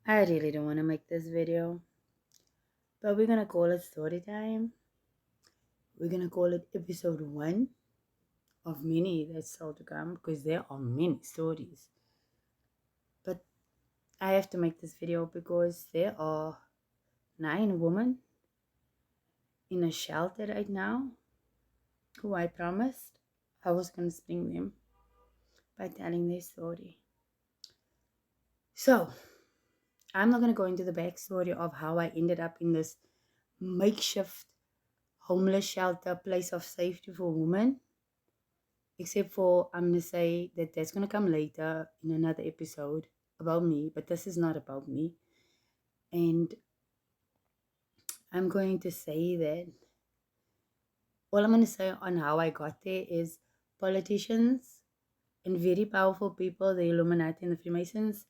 I really don't want to make this video, but we're gonna call it story time. We're gonna call it episode 1 of many that's still to come because there are many stories. But I have to make this video because there are 9 women in a shelter right now who I promised I was gonna spring them by telling their story. So, I'm not gonna go into the backstory of how I ended up in this makeshift homeless shelter place of safety for women. Except for, I'm going to say that that's going to come later in another episode about me, but this is not about me. And I'm going to say that all I'm going to say on how I got there is politicians and very powerful people, the Illuminati and the Freemasons,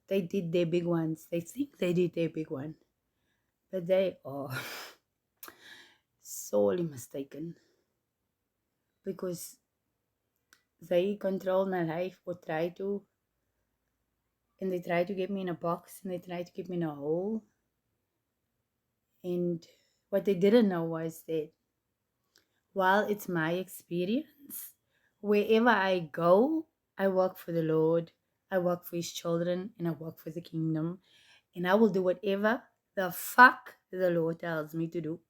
they did their big ones. They think they did their big one, but they are sorely mistaken because they control my life or try to, and they try to get me in a box and they try to get me in a hole. And what they didn't know was that while it's my experience, wherever I go, I work for the Lord, I work for His children, and I work for the kingdom. And I will do whatever the fuck the Lord tells me to do.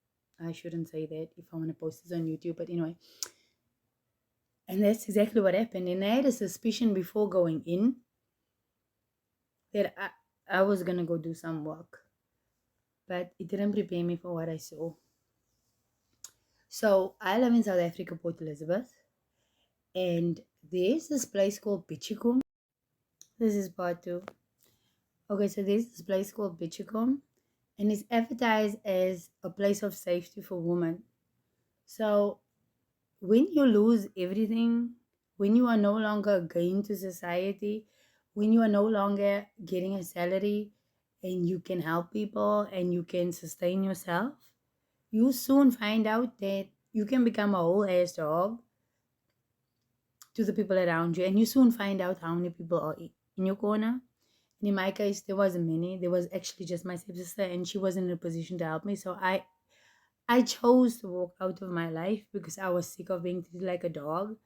I shouldn't say that if I want to post this on YouTube, but anyway. And that's exactly what happened. And I had a suspicion before going in that I was going to go do some work. But it didn't prepare me for what I saw. So I live in South Africa, Port Elizabeth, and there's this place called Pichikum. This is part 2. Okay, so there's this place called Pichikum, and it's advertised as a place of safety for women. So when you lose everything, when you are no longer going to society, when you are no longer getting a salary and you can help people and you can sustain yourself, you soon find out that you can become a whole ass dog to the people around you, and you soon find out how many people are in your corner. And in my case, there wasn't many. There was actually just my stepsister, and she wasn't in a position to help me. So I chose to walk out of my life because I was sick of being treated like a dog,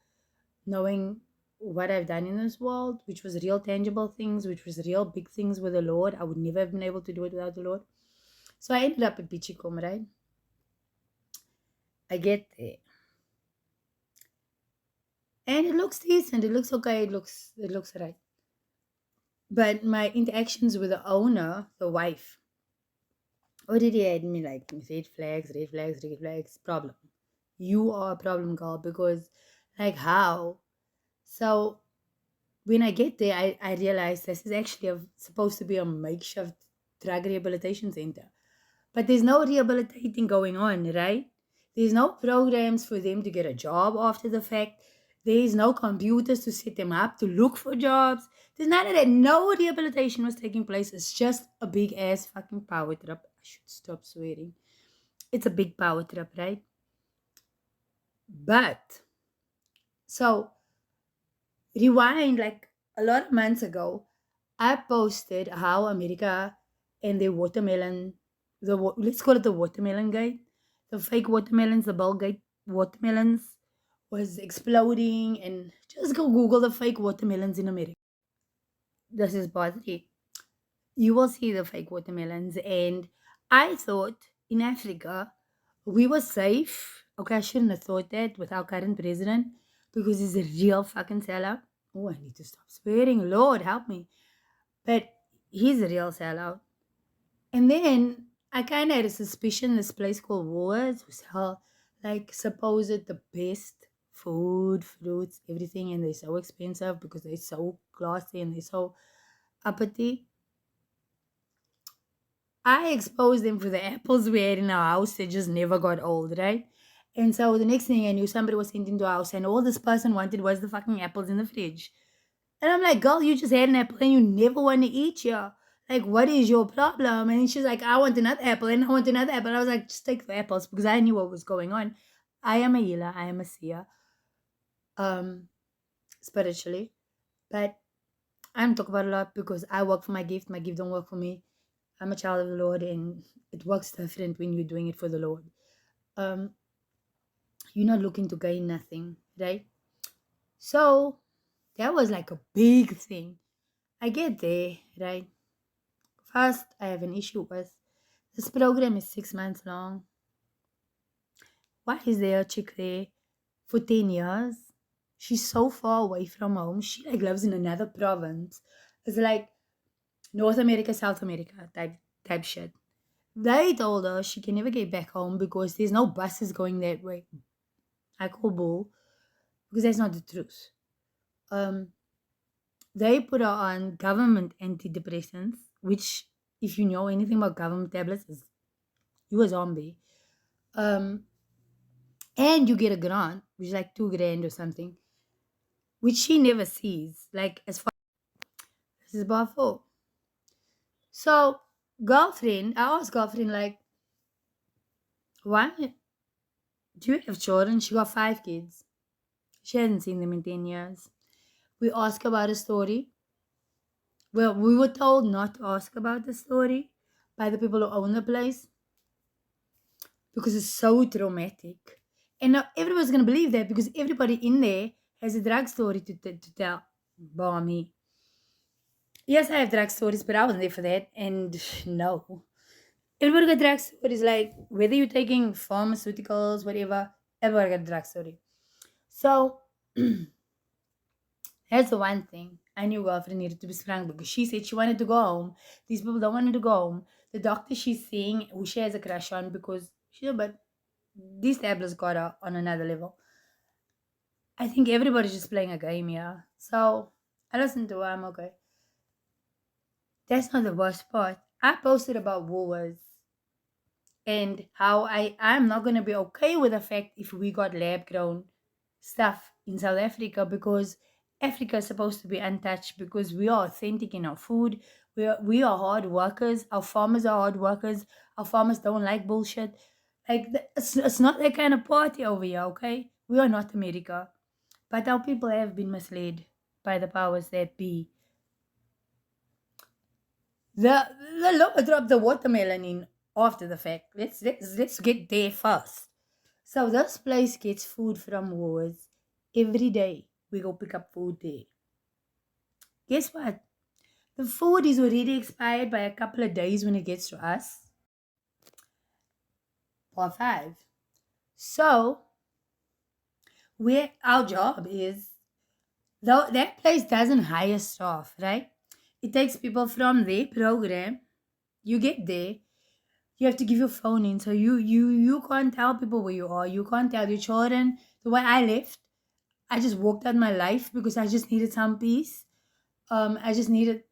knowing what I've done in this world, which was real tangible things, which was real big things with the Lord. I would never have been able to do it without the Lord. So I ended up at Pichikom, right? I get there. And it looks decent. It looks okay. It looks right. But my interactions with the owner, the wife, already had me like red flags, red flags, red flags. Problem. You are a problem, girl, because like how? So when I get there, I realize this is actually supposed to be a makeshift drug rehabilitation center. But there's no rehabilitating going on, right? There's no programs for them to get a job after the fact. There's no computers to set them up to look for jobs. There's none of that. No rehabilitation was taking place. It's just a big ass fucking power trip. I should stop swearing. It's a big power trip, right? But, so, rewind like a lot of months ago, I posted how America and the watermelon, let's call it the watermelon gate, the fake watermelons, the Bill Gate watermelons was exploding. And just go Google the fake watermelons in America. This is part 3. You will see the fake watermelons. And I thought in Africa we were safe. Okay, I shouldn't have thought that with our current president because he's a real fucking sellout. Oh, I need to stop swearing. Lord, help me. But he's a real sellout. And then I kind of had a suspicion this place called Woolies was hell, like supposed the best food, fruits, everything, and they're so expensive because they're so classy and they're so uppity. I exposed them for the apples we had in our house. They just never got old, right? And so the next thing I knew, somebody was sent into our house, and all this person wanted was the fucking apples in the fridge. And I'm like, girl, you just had an apple and you never want to eat ya. Like, what is your problem? And she's like, I want another apple and I want another apple. And I was like, just take the apples because I knew what was going on. I am a healer. I am a seer, spiritually. But I don't talk about it a lot because I work for my gift. My gift don't work for me. I'm a child of the Lord, and it works different when you're doing it for the Lord. Um, you're not looking to gain nothing, right? So that was like a big thing. I get there, right? First, I have an issue with this program is 6 months long. Why is there a chick there for 10 years? She's so far away from home. She like lives in another province. It's like North America, South America type shit. They told her she can never get back home because there's no buses going that way. I call bull because that's not the truth. Um, they put her on government antidepressants, which, if you know anything about government tablets, is you a zombie. Um, and you get a grant, which is like 2 grand or something, which she never sees. Like as far as this is about four. So girlfriend, I asked girlfriend like, why do you have children? She got 5 kids. She hasn't seen them in 10 years. We asked about a story. Well, we were told not to ask about the story by the people who own the place because it's so traumatic. And now everybody's going to believe that because everybody in there has a drug story to tell. Bar me. Yes, I have drug stories, but I wasn't there for that. And no. Everybody got drug stories, like whether you're taking pharmaceuticals, whatever, everybody got a drug story. So here's the one thing. I knew girlfriend needed to be sprung because she said she wanted to go home. These people don't want her to go home. The doctor she's seeing, who she has a crush on because she said, but these tablets got her on another level. I think everybody's just playing a game here. So I listened to her, I'm okay. That's not the worst part. I posted about Woolworths and how I'm not gonna be okay with the fact if we got lab grown stuff in South Africa because Africa is supposed to be untouched because we are authentic in our food. We are hard workers. Our farmers are hard workers. Our farmers don't like bullshit. Like it's not that kind of party over here, okay? We are not America. But our people have been misled by the powers that be. The Lord dropped the watermelon in after the fact. Let's get there first. So this place gets food from Woolworths every day. We go pick up food there. Guess what? The food is already expired by a couple of days when it gets to us. Or 5. So where our job is, though that place doesn't hire staff, right? It takes people from their program. You get there, you have to give your phone in. So you can't tell people where you are. You can't tell your children. The way I left, I just walked out my life because I just needed some peace. I just needed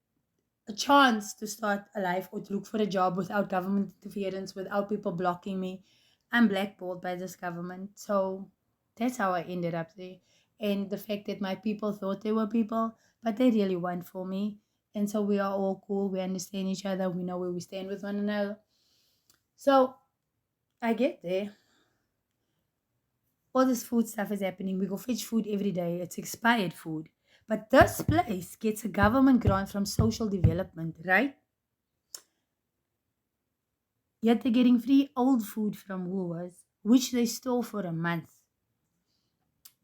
a chance to start a life or to look for a job without government interference, without people blocking me. I'm blackballed by this government. So that's how I ended up there. And the fact that my people thought they were people, but they really weren't for me. And so we are all cool. We understand each other. We know where we stand with one another. So I get there. All this food stuff is happening. We go fetch food every day. It's expired food. But this place gets a government grant from social development, right? Yet they're getting free old food from Woolworths, which they store for a month.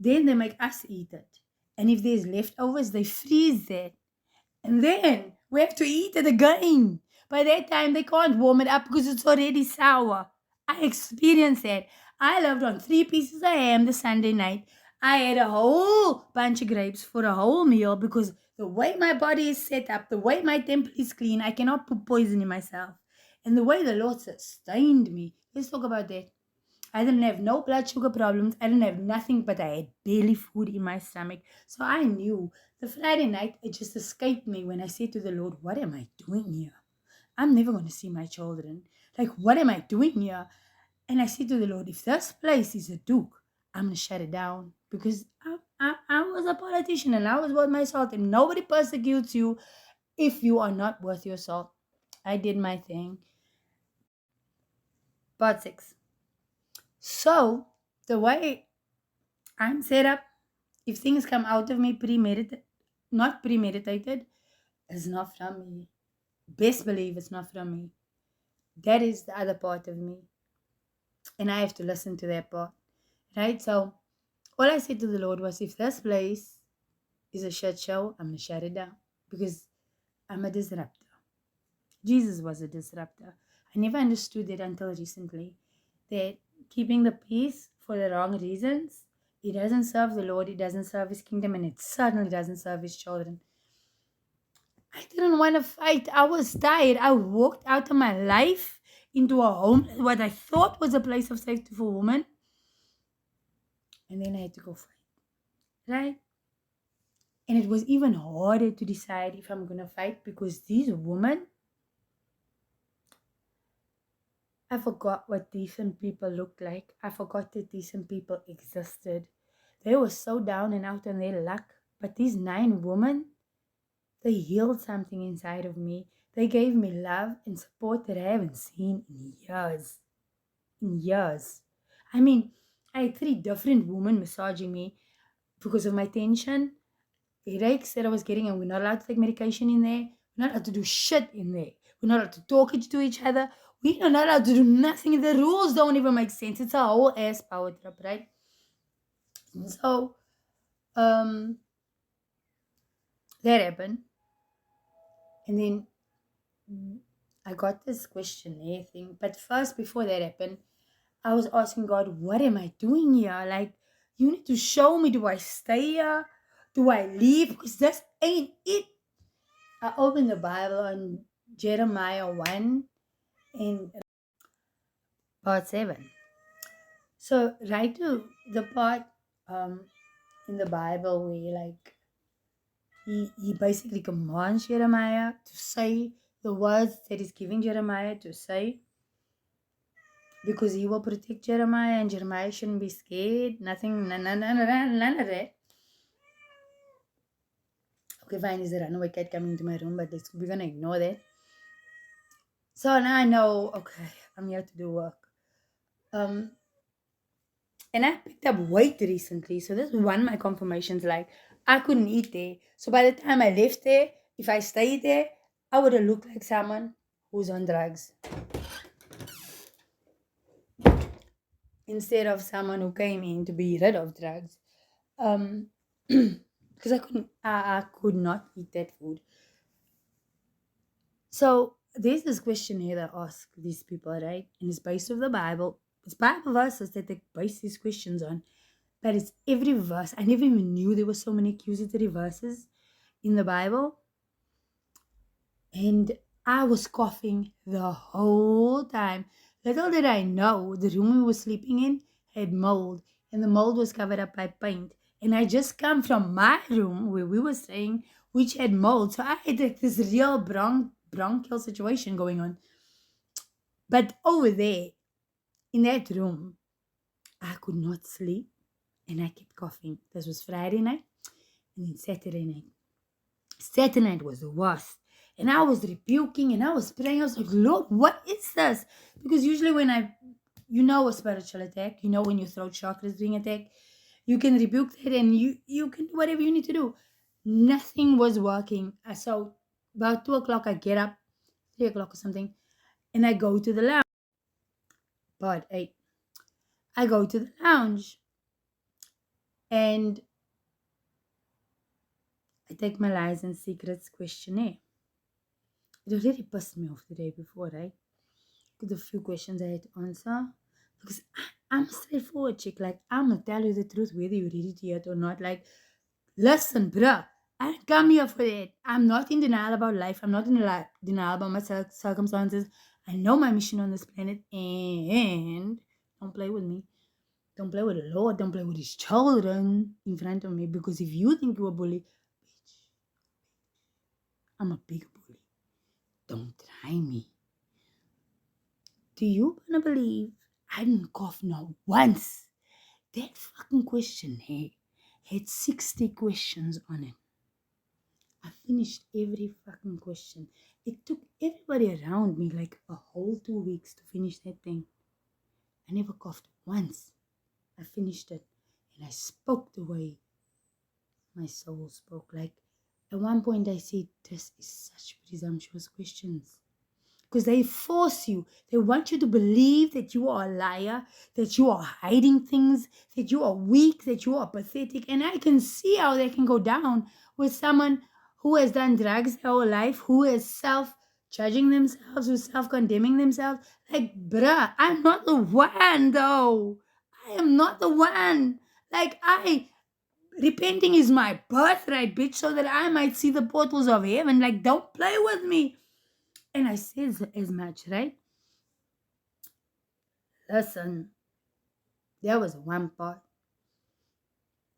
Then they make us eat it. And if there's leftovers, they freeze that. And then we have to eat it again. By that time, they can't warm it up because it's already sour. I experienced that. I lived on 3 pieces of ham the Sunday night. I had a whole bunch of grapes for a whole meal because the way my body is set up, the way my temple is clean, I cannot put poison in myself. And the way the Lord sustained me. Let's talk about that. I didn't have no blood sugar problems. I didn't have nothing, but I had barely food in my stomach. So I knew the Friday night, it just escaped me when I said to the Lord, what am I doing here? I'm never going to see my children. Like, what am I doing here? And I said to the Lord, if this place is a duke, I'm going to shut it down. Because I was a politician and I was worth my salt. And nobody persecutes you if you are not worth your salt. I did my thing. Part 6. So, the way I'm set up, if things come out of me not premeditated, It's not from me. Best believe it's not from me. That is the other part of me. And I have to listen to that part. Right? So all I said to the Lord was, if this place is a shit show, I'm going to shut it down. Because I'm a disruptor. Jesus was a disruptor. I never understood it until recently. That keeping the peace for the wrong reasons, it doesn't serve the Lord, it doesn't serve his kingdom, and it certainly doesn't serve his children. I didn't want to fight. I was tired. I walked out of my life into a home, what I thought was a place of safety for women. And then I had to go fight. Right? And it was even harder to decide if I'm going to fight because these women, I forgot what decent people looked like. I forgot that decent people existed. They were so down and out on their luck. But these 9 women, they healed something inside of me. They gave me love and support that I haven't seen in years. In years. I mean, I had 3 different women massaging me because of my tension. Headaches that I was getting, and we're not allowed to take medication in there. We're not allowed to do shit in there. We're not allowed to talk to each other. We are not allowed to do nothing. The rules don't even make sense. It's a whole ass power trip, right? So, that happened. And then I got this questionnaire thing. But first, before that happened, I was asking God, what am I doing here? Like, you need to show me, do I stay here? Do I leave? Because this ain't it. I opened the Bible on Jeremiah 1 and part 7. So, right to the part in the Bible where, like, he basically commands Jeremiah to say the words that he's giving Jeremiah to say, because he will protect Jeremiah and Jeremiah shouldn't be scared. Nothing, none of that. Okay, fine, is a runaway cat coming into my room, but we're gonna ignore that. So now I know, okay, I'm here to do work. And I picked up weight recently, so this was one of my confirmations. Like, I couldn't eat there. So by the time I left there, if I stayed there, I would have looked like someone who's on drugs, instead of someone who came in to be rid of drugs. Because I could not eat that food. So there's this question here that I ask these people, right? And it's based on the Bible. It's Bible verses that they base these questions on. But it's every verse. I never even knew there were so many accusatory verses in the Bible. And I was coughing the whole time. Little did I know the room we were sleeping in had mold, and the mold was covered up by paint. And I just come from my room where we were staying, which had mold. So I had like this real bronchial situation going on. But over there, in that room, I could not sleep, and I kept coughing. This was Friday night, and then Saturday night. Saturday night was the worst. And I was rebuking and I was praying. I was like, Lord, what is this? Because usually when a spiritual attack, when your throat chakra is being attacked, you can rebuke that and you can do whatever you need to do. Nothing was working. So about 2 o'clock, I get up, 3 o'clock or something, and I go to the lounge. Part 8. I go to the lounge and I take my lies and secrets questionnaire. It already pissed me off the day before, right? With a few questions I had to answer. Because I'm a straightforward chick. Like, I'm going to tell you the truth whether you read it yet or not. Like, listen, bruh. I didn't come here for that. I'm not in denial about life. I'm not in denial about my circumstances. I know my mission on this planet. And don't play with me. Don't play with the Lord. Don't play with his children in front of me. Because if you think you're a bully, bitch, I'm a big bully. Don't try me. Do you wanna believe I didn't cough not once? That fucking questionnaire had 60 questions on it. I finished every fucking question. It took everybody around me like a whole 2 weeks to finish that thing. I never coughed once. I finished it and I spoke the way my soul spoke. Like, At one point I said, this is such presumptuous questions. Because they force you. They want you to believe that you are a liar, that you are hiding things, that you are weak, that you are pathetic. And I can see how they can go down with someone who has done drugs their whole life, who is self-judging themselves, who's self-condemning themselves. Like, bruh, I'm not the one, though. I am not the one. Like, repenting is my birthright, bitch, so that I might see the portals of heaven. Like, don't play with me. And I said as much, right? Listen, there was one part.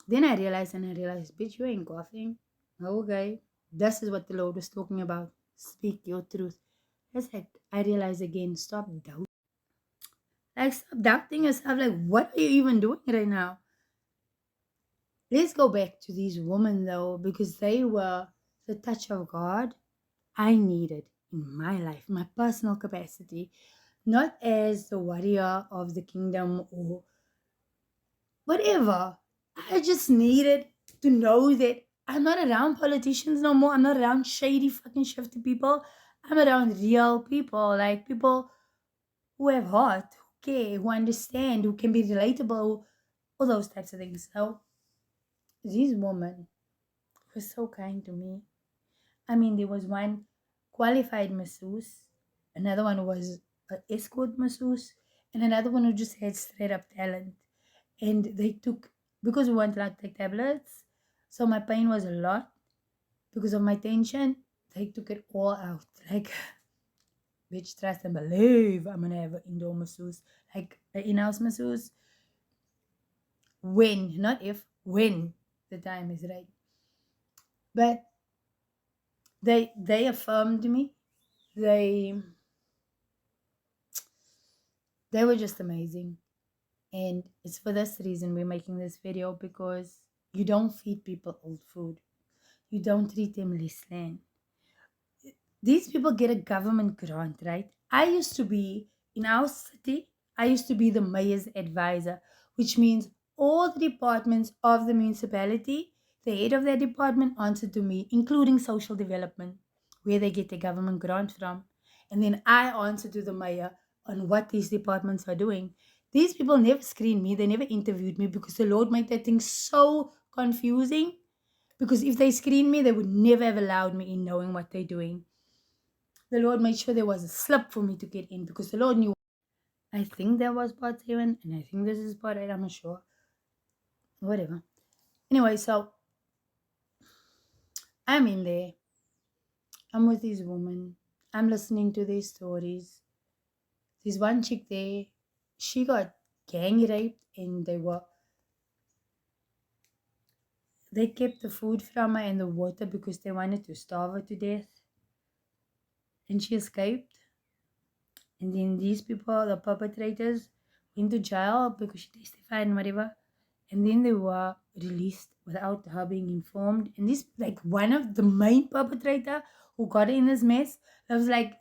Then I realized, bitch, you ain't coughing. Okay. This is what the Lord was talking about. Speak your truth. That's like, I realized again, stop doubting. Like, stop doubting yourself. Like, what are you even doing right now? Let's go back to these women, though, because they were the touch of God I needed in my life, my personal capacity, not as the warrior of the kingdom or whatever. I just needed to know that I'm not around politicians no more. I'm not around shady fucking shifty people. I'm around real people, like people who have heart, who care, who understand, who can be relatable, all those types of things. So these women were so kind to me. I mean, there was one qualified masseuse, another one was an escort masseuse, and another one who just had straight up talent. And they took, because we weren't allowed to take tablets, so my pain was a lot because of my tension. They took it all out. Like, bitch, trust and believe I'm gonna have an indoor masseuse, like an in-house masseuse. When, not if, when the time is right. But they affirmed me. They they were just amazing. And it's for this reason we're making this video, because you don't feed people old food. You don't treat them less than. These people get a government grant, right? I used to be, in our city, I used to be the mayor's advisor, which means all the departments of the municipality, the head of their department answered to me, including social development, where they get the government grant from. And then I answer to the mayor on what these departments are doing. These people never screened me, they never interviewed me, because the Lord made that thing so confusing. Because if they screened me, they would never have allowed me in knowing what they're doing. The Lord made sure there was a slip for me to get in, because the Lord knew. I think there was part 7, and I think this is part 8. I'm not sure. Whatever. Anyway, so I'm in there. I'm with these women. I'm listening to their stories. There's one chick there. She got gang raped, and they kept the food from her and the water because they wanted to starve her to death. And she escaped. And then these people, the perpetrators, went to jail because she testified and whatever. And then they were released without her being informed. And this, like, one of the main perpetrator who got in this mess, that was like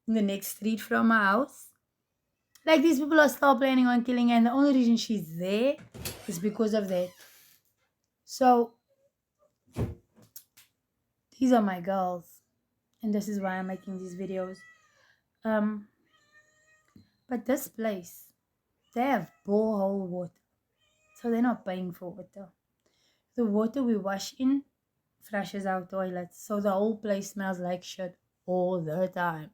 in the next street from my house. Like, these people are still planning on killing her, and the only reason she's there is because of that. So these are my girls, and this is why I'm making these videos. But this place, they have borehole water, so they're not paying for water. The water we wash in flushes our toilets, so the whole place smells like shit all the time.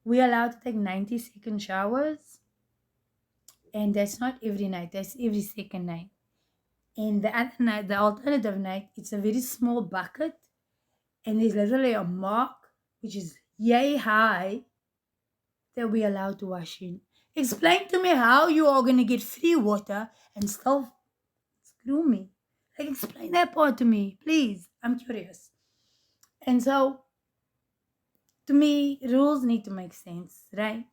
We're allowed to take 90-second showers, and that's not every night, that's every second night. And the other night, the alternative night, it's a very small bucket, and there's literally a mark which is yay high that we're allowed to wash in. Explain to me how you are going to get free water and still screw me. Like, explain that part to me, please. I'm curious. And so, to me, rules need to make sense, right?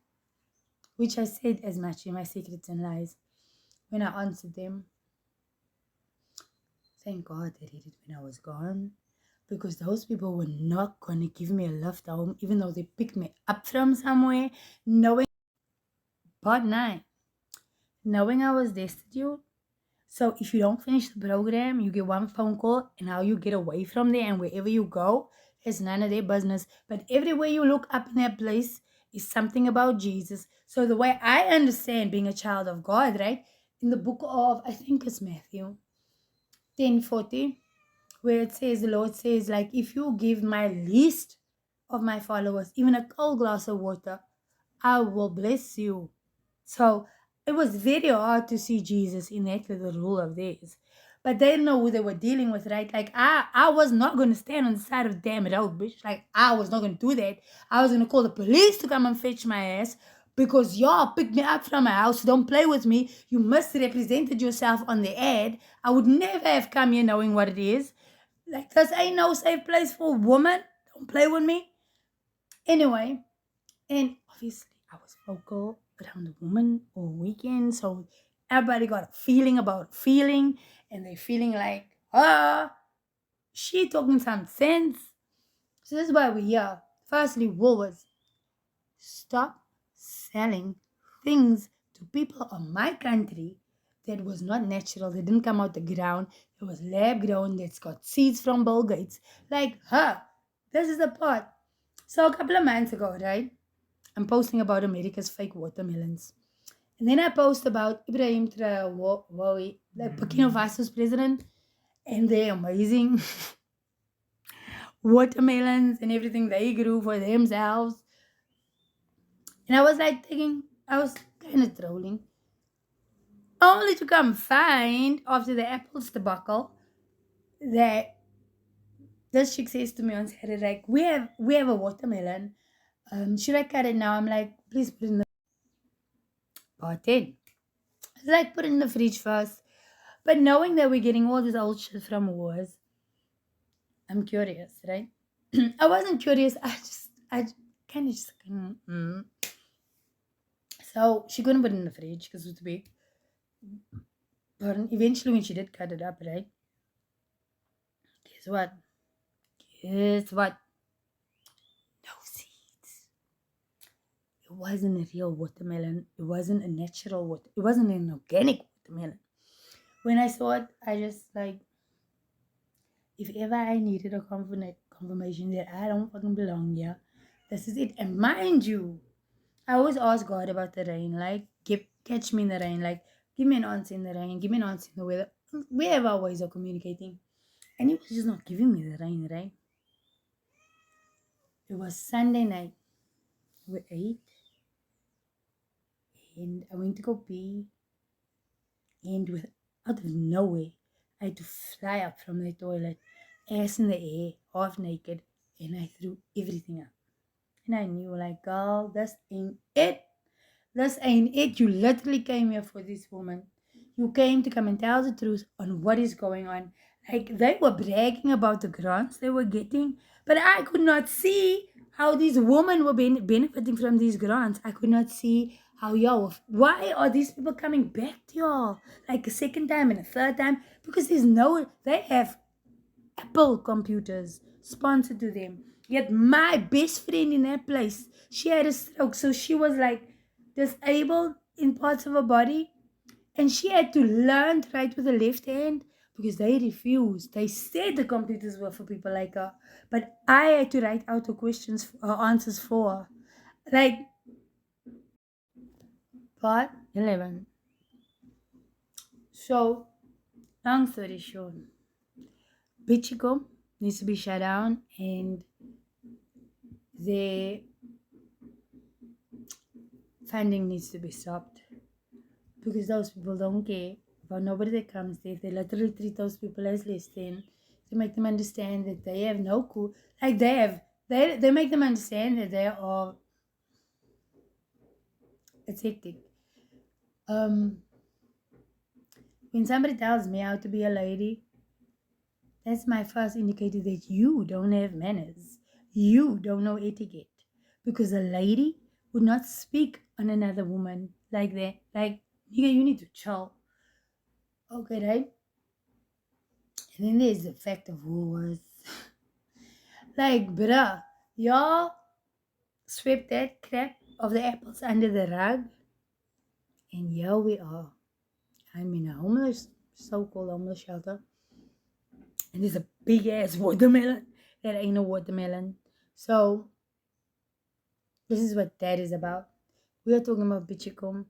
Which I said as much in my Secrets and Lies when I answered them. Thank God they did it when I was gone, because those people were not going to give me a lift home, even though they picked me up from somewhere, knowing, part 9, knowing I was destitute. So if you don't finish the program, you get one phone call, and how you get away from there and wherever you go is none of their business. But everywhere you look up in that place is something about Jesus. So the way I understand being a child of God, right? In the book of, I think it's Matthew 10:40, where it says, the Lord says, like, if you give my least of my followers even a cold glass of water, I will bless you. So it was very hard to see Jesus in that little rule of theirs. But they didn't know who they were dealing with, right? Like I was not gonna stand on the side of the damn road, bitch. Like I was not gonna do that. I was gonna call the police to come and fetch my ass because y'all picked me up from my house. Don't play with me. You misrepresented yourself on the ad. I would never have come here knowing what it is. Like this ain't no safe place for a woman. Don't play with me. Anyway, and obviously, I was vocal around the woman all weekend. So everybody got a feeling about feeling, and they feeling like, she talking some sense. So this is why we're here. Firstly, Woolworths, stop selling things to people of my country that was not natural. They didn't come out the ground. It was lab grown. That's got seeds from Bill Gates. Like, this is the part. So a couple of months ago, right? I'm posting about America's fake watermelons. And then I post about Ibrahim Traore, the Burkina Faso's president, and their amazing watermelons and everything they grew for themselves. And I was like thinking, I was kind of trolling. Only to come find, after the apples debacle, that this chick says to me on Saturday, like, we have a watermelon. Should I cut it now? I'm like, please put it in the pot. It's like, put it in the fridge first. But knowing that we're getting all this old shit from wars, I'm curious, right? I wasn't curious. I kind of just, So she couldn't put it in the fridge because it was big. But eventually, when she did cut it up, right? Guess what? Guess what? No seeds. It wasn't a real watermelon. It wasn't a natural water. It wasn't an organic watermelon. When I saw it, I just like, if ever I needed a confirmation that I don't fucking belong here, this is it. And mind you, I always ask God about the rain, like, catch me in the rain, like, give me an answer in the rain, give me an answer in the weather. We have our ways of communicating. And He was just not giving me the rain, right? It was Sunday night. We ate, and I went to go pee, and out of nowhere, I had to fly up from the toilet, ass in the air, half naked, and I threw everything up. And I knew, like, girl, this ain't it. This ain't it. You literally came here for this woman. You came to come and tell the truth on what is going on. Like, they were bragging about the grants they were getting, but I could not see how these women were benefiting from these grants. I could not see how y'all, why are these people coming back to y'all? Like a second time and a third time? Because they have Apple computers sponsored to them. Yet my best friend in that place, she had a stroke. So she was like disabled in parts of her body. And she had to learn to write with the left hand because they refused. They said the computers were for people like her. But I had to write out her questions, her answers for her. Like, part 11. So, long story short, Bichiko needs to be shut down, and the funding needs to be stopped because those people don't care about nobody that comes there. They literally treat those people as less than, to make them understand that they have no cool. Like they make them understand that they are. It's hectic. When somebody tells me how to be a lady, that's my first indicator that you don't have manners. You don't know etiquette. Because a lady would not speak on another woman like that. Like, nigga, you need to chill. Okay, right? And then there's the fact of wars. Like, bruh, y'all swept that crap of the apples under the rug. And here we are. I'm in a homeless so-called homeless shelter. And there's a big ass watermelon that ain't a watermelon. So this is what that is about. We are talking about Bichikum,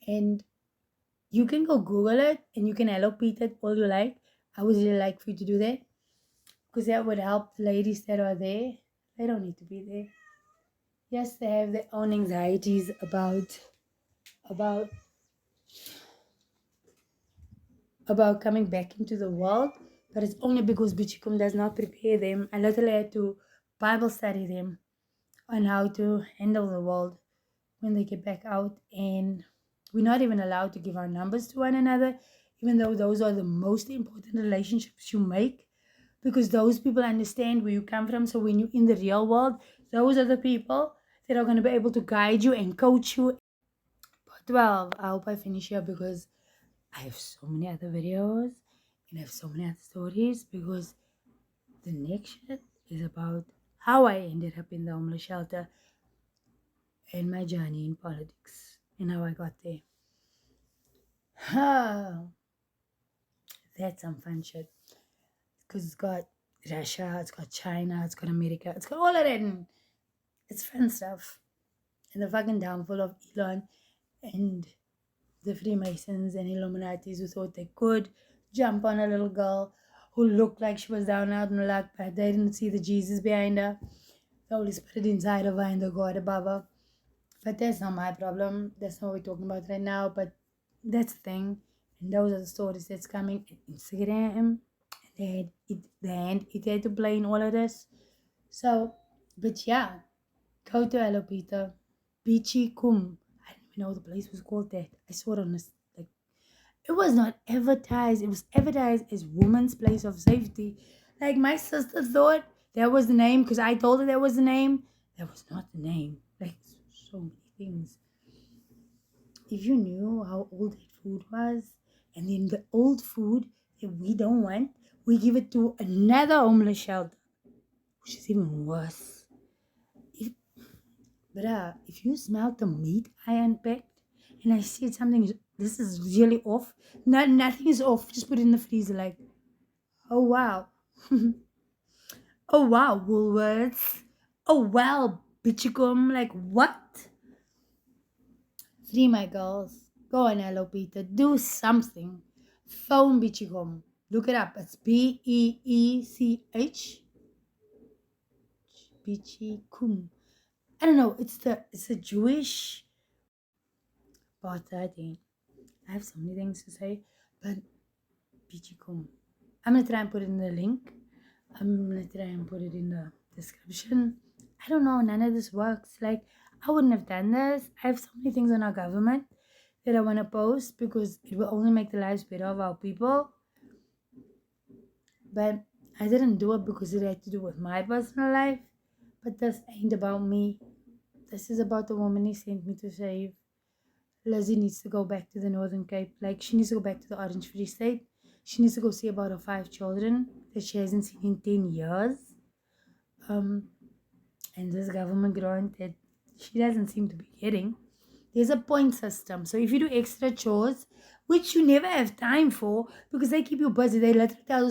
and you can go Google it and you can allocate it all you like. I would really like for you to do that because that would help the ladies that are there. They don't need to be there. Yes, they have their own anxieties about about coming back into the world, but it's only because Bichikum does not prepare them. I literally had to Bible study them on how to handle the world when they get back out. And we're not even allowed to give our numbers to one another, even though those are the most important relationships you make, because those people understand where you come from. So when you're in the real world, those are the people that are going to be able to guide you and coach you. But well, I hope I finish here because I have so many other videos and I have so many other stories, because the next shit is about how I ended up in the homeless shelter and my journey in politics and how I got there. That's some fun shit. Because it's got Russia, it's got China, it's got America, it's got all of that. And it's fun stuff. And the fucking downfall of Elon and the Freemasons and Illuminatis who thought they could jump on a little girl who looked like she was down out in the luck, but they didn't see the Jesus behind her, the Holy Spirit inside of her, and the God above her. But that's not my problem. That's not what we're talking about right now. But that's the thing. And those are the stories that's coming on Instagram. And it had to play in all of this. So, but yeah, go to Hello Peter. Beachy Kum. I didn't even know the place was called that. I saw it on this, like, it was not advertised. It was advertised as Women's Place of Safety. Like, my sister thought that was the name because I told her that was the name. That was not the name. Like, so many things. If you knew how old that food was, and then the old food that we don't want, we give it to another homeless shelter, which is even worse. If you smell the meat I unpacked and I see something, this is really off. Nothing is off. Just put it in the freezer. Like, oh wow, oh wow, Woolworths. Oh wow, Bitchicum. Like what? Free my girls. Go on, hello Peter. Do something. Phone Bitchicum. Look it up. It's Beech. Bitchicum. I don't know. It's a Jewish part, I think. I have so many things to say, but Pichikum. I'm gonna try and put it in the link. I'm gonna try and put it in the description. I don't know, none of this works. Like, I wouldn't have done this. I have so many things on our government that I want to post because it will only make the lives better of our people. But I didn't do it because it had to do with my personal life. But this ain't about me. This is about the woman he sent me to save. Lizzie needs to go back to the Northern Cape. Like, she needs to go back to the Orange Free State. She needs to go see about her 5 children that she hasn't seen in 10 years. And this government grant that she doesn't seem to be getting. There's a point system. So if you do extra chores, which you never have time for because they keep you busy, they literally tell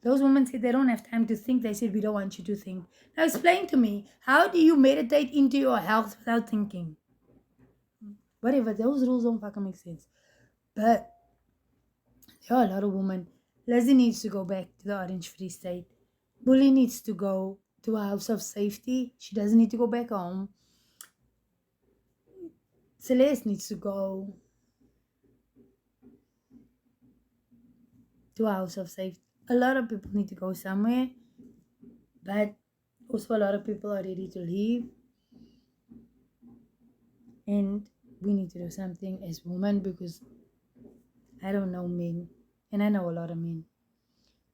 those women said they don't have time to think. They said, we don't want you to think. Now explain to me, how do you meditate into your health without thinking? Whatever, those rules don't fucking make sense. But there are a lot of women. Lizzie needs to go back to the Orange Free State. Bully needs to go to a house of safety. She doesn't need to go back home. Celeste needs to go to a house of safety. A lot of people need to go somewhere. But also a lot of people are ready to leave. And we need to do something as women because I don't know men. And I know a lot of men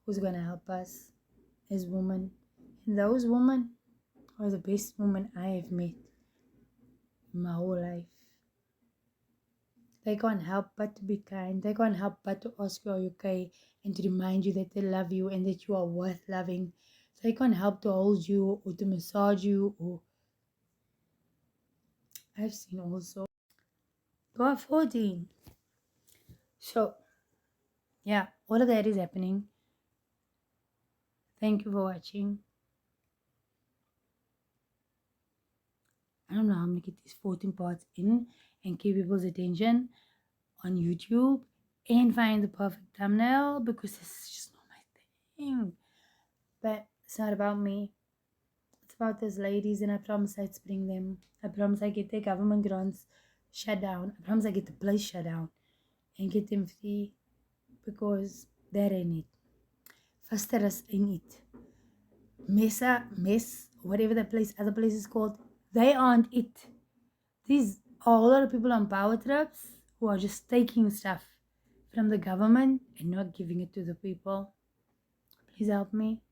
who's going to help us as women. And those women are the best women I have met in my whole life. They can't help but to be kind. They can't help but to ask you, are you okay? And to remind you that they love you and that you are worth loving. They can't help to hold you or to massage you. Or I've seen also. You are 14. So Yeah, all of that is happening. Thank you for watching. I don't know how I'm gonna get these 14 parts in and keep people's attention on YouTube and find the perfect thumbnail, because this is just not my thing. But it's not about me. It's about those ladies, and I promise I'd spring them. I promise I get their government grants shut down. I promise I get the place shut down and get them free, because that ain't it. Fasteras ain't it. Mess, whatever that place, other place is called, they aren't it. These are a lot of people on power trips who are just taking stuff from the government and not giving it to the people. Please help me.